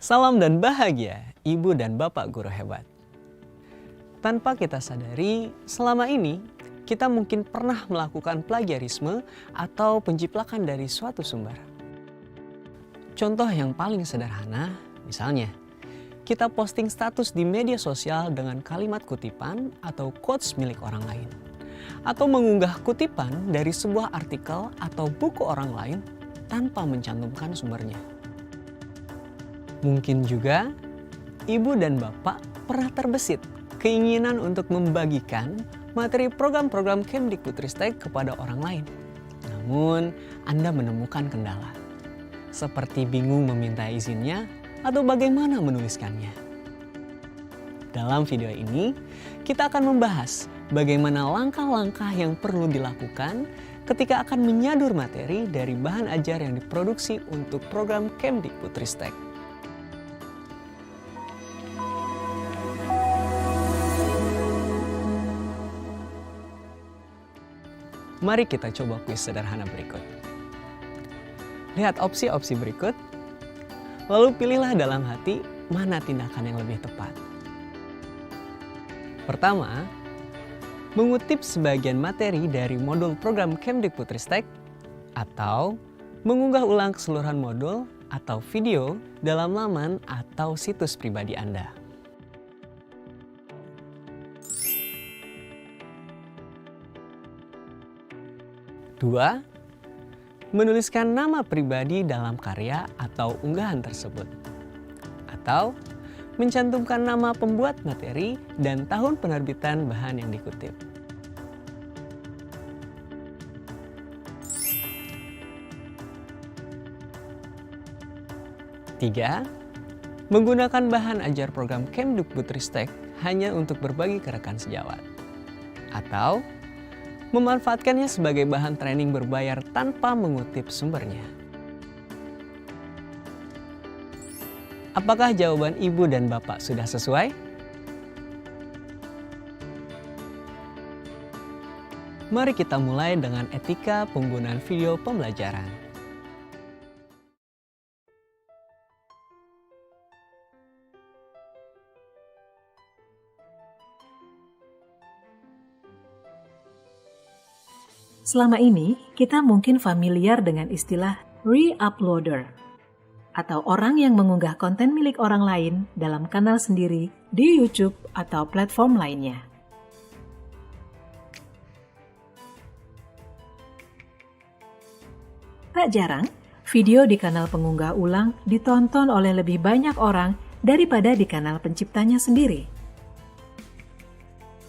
Salam dan bahagia, Ibu dan Bapak guru hebat. Tanpa kita sadari, selama ini kita mungkin pernah melakukan plagiarisme atau penjiplakan dari suatu sumber. Contoh yang paling sederhana, misalnya, kita posting status di media sosial dengan kalimat kutipan atau quotes milik orang lain. Atau mengunggah kutipan dari sebuah artikel atau buku orang lain tanpa mencantumkan sumbernya. Mungkin juga Ibu dan Bapak pernah terbesit keinginan untuk membagikan materi program-program Kemdikbudristek kepada orang lain. Namun Anda menemukan kendala, seperti bingung meminta izinnya atau bagaimana menuliskannya. Dalam video ini, kita akan membahas bagaimana langkah-langkah yang perlu dilakukan ketika akan menyadur materi dari bahan ajar yang diproduksi untuk program Kemdikbudristek. Mari kita coba kuis sederhana berikut. Lihat opsi-opsi berikut, lalu pilihlah dalam hati mana tindakan yang lebih tepat. Pertama, mengutip sebagian materi dari modul program Kemdikbudristek atau mengunggah ulang keseluruhan modul atau video dalam laman atau situs pribadi Anda. Dua, menuliskan nama pribadi dalam karya atau unggahan tersebut. Atau mencantumkan nama pembuat materi dan tahun penerbitan bahan yang dikutip. Tiga, menggunakan bahan ajar program Kemdikbudristek hanya untuk berbagi ke rekan sejawat. Atau memanfaatkannya sebagai bahan training berbayar tanpa mengutip sumbernya. Apakah jawaban Ibu dan Bapak sudah sesuai? Mari kita mulai dengan etika penggunaan video pembelajaran. Selama ini, kita mungkin familiar dengan istilah re-uploader atau orang yang mengunggah konten milik orang lain dalam kanal sendiri di YouTube atau platform lainnya. Tak jarang, video di kanal pengunggah ulang ditonton oleh lebih banyak orang daripada di kanal penciptanya sendiri.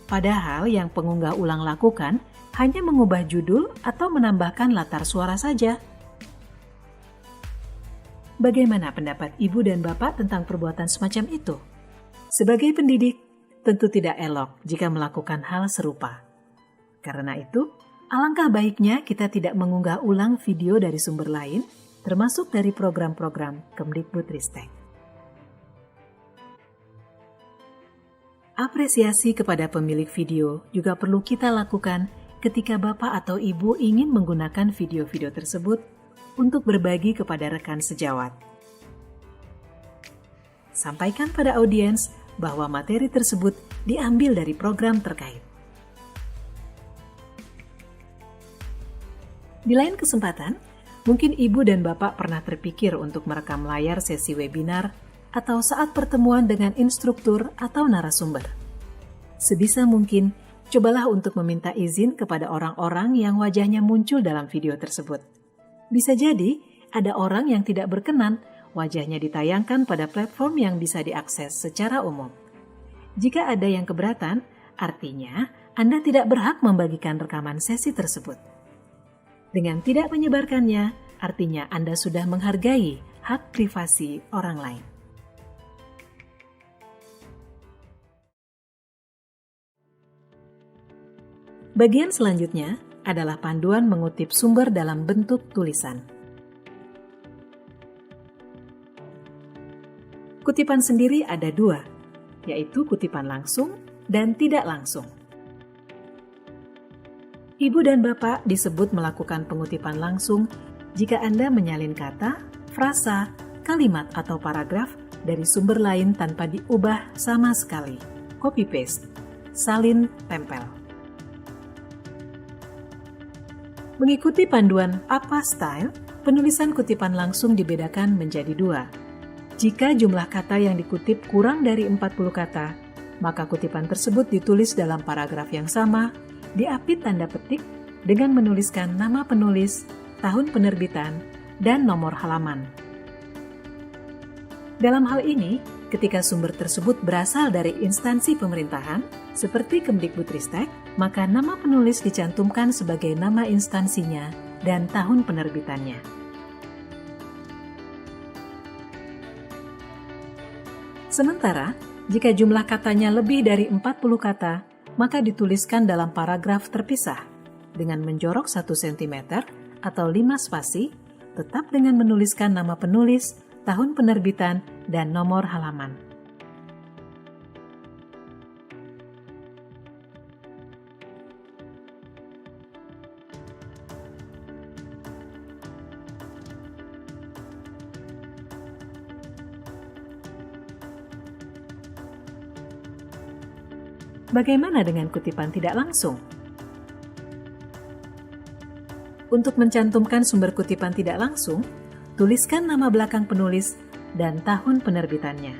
Padahal yang pengunggah ulang lakukan hanya mengubah judul atau menambahkan latar suara saja. Bagaimana pendapat Ibu dan Bapak tentang perbuatan semacam itu? Sebagai pendidik, tentu tidak elok jika melakukan hal serupa. Karena itu, alangkah baiknya kita tidak mengunggah ulang video dari sumber lain, termasuk dari program-program Kemdikbudristek. Apresiasi kepada pemilik video juga perlu kita lakukan ketika Bapak atau Ibu ingin menggunakan video-video tersebut untuk berbagi kepada rekan sejawat. Sampaikan pada audiens bahwa materi tersebut diambil dari program terkait. Di lain kesempatan, mungkin Ibu dan Bapak pernah terpikir untuk merekam layar sesi webinar atau saat pertemuan dengan instruktur atau narasumber. Sebisa mungkin, cobalah untuk meminta izin kepada orang-orang yang wajahnya muncul dalam video tersebut. Bisa jadi ada orang yang tidak berkenan wajahnya ditayangkan pada platform yang bisa diakses secara umum. Jika ada yang keberatan, artinya Anda tidak berhak membagikan rekaman sesi tersebut. Dengan tidak menyebarkannya, artinya Anda sudah menghargai hak privasi orang lain. Bagian selanjutnya adalah panduan mengutip sumber dalam bentuk tulisan. Kutipan sendiri ada dua, yaitu kutipan langsung dan tidak langsung. Ibu dan Bapak disebut melakukan pengutipan langsung jika Anda menyalin kata, frasa, kalimat atau paragraf dari sumber lain tanpa diubah sama sekali. Copy paste, salin tempel. Mengikuti panduan APA Style, penulisan kutipan langsung dibedakan menjadi 2. Jika jumlah kata yang dikutip kurang dari 40 kata, maka kutipan tersebut ditulis dalam paragraf yang sama, diapit tanda petik dengan menuliskan nama penulis, tahun penerbitan, dan nomor halaman. Dalam hal ini, ketika sumber tersebut berasal dari instansi pemerintahan, seperti Kemdikbudristek, maka nama penulis dicantumkan sebagai nama instansinya dan tahun penerbitannya. Sementara, jika jumlah katanya lebih dari 40 kata, maka dituliskan dalam paragraf terpisah, dengan menjorok 1 cm atau 5 spasi, tetap dengan menuliskan nama penulis, tahun penerbitan, dan nomor halaman. Bagaimana dengan kutipan tidak langsung? Untuk mencantumkan sumber kutipan tidak langsung, tuliskan nama belakang penulis dan tahun penerbitannya.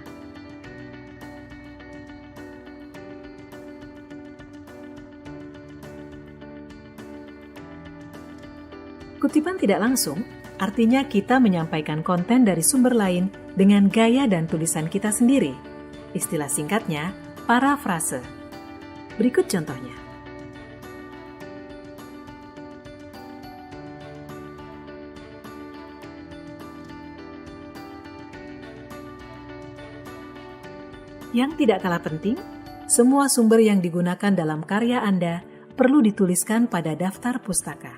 Kutipan tidak langsung artinya kita menyampaikan konten dari sumber lain dengan gaya dan tulisan kita sendiri. Istilah singkatnya, parafrase. Berikut contohnya. Yang tidak kalah penting, semua sumber yang digunakan dalam karya Anda perlu dituliskan pada daftar pustaka.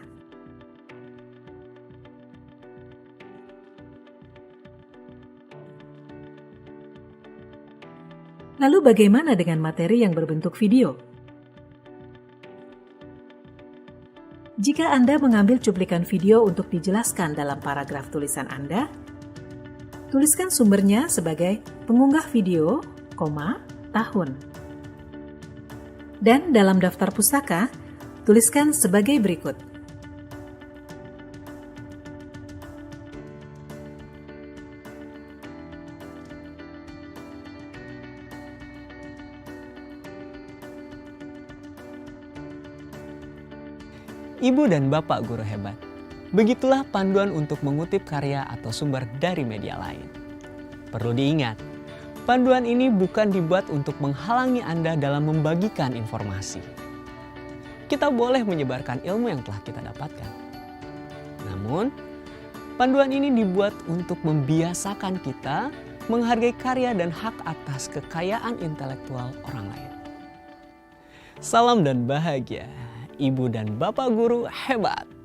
Lalu bagaimana dengan materi yang berbentuk video? Jika Anda mengambil cuplikan video untuk dijelaskan dalam paragraf tulisan Anda, tuliskan sumbernya sebagai pengunggah video, tahun. Dan dalam daftar pustaka, tuliskan sebagai berikut. Ibu dan Bapak guru hebat, begitulah panduan untuk mengutip karya atau sumber dari media lain. Perlu diingat, panduan ini bukan dibuat untuk menghalangi Anda dalam membagikan informasi. Kita boleh menyebarkan ilmu yang telah kita dapatkan. Namun, panduan ini dibuat untuk membiasakan kita menghargai karya dan hak atas kekayaan intelektual orang lain. Salam dan bahagia, Ibu dan Bapak guru hebat.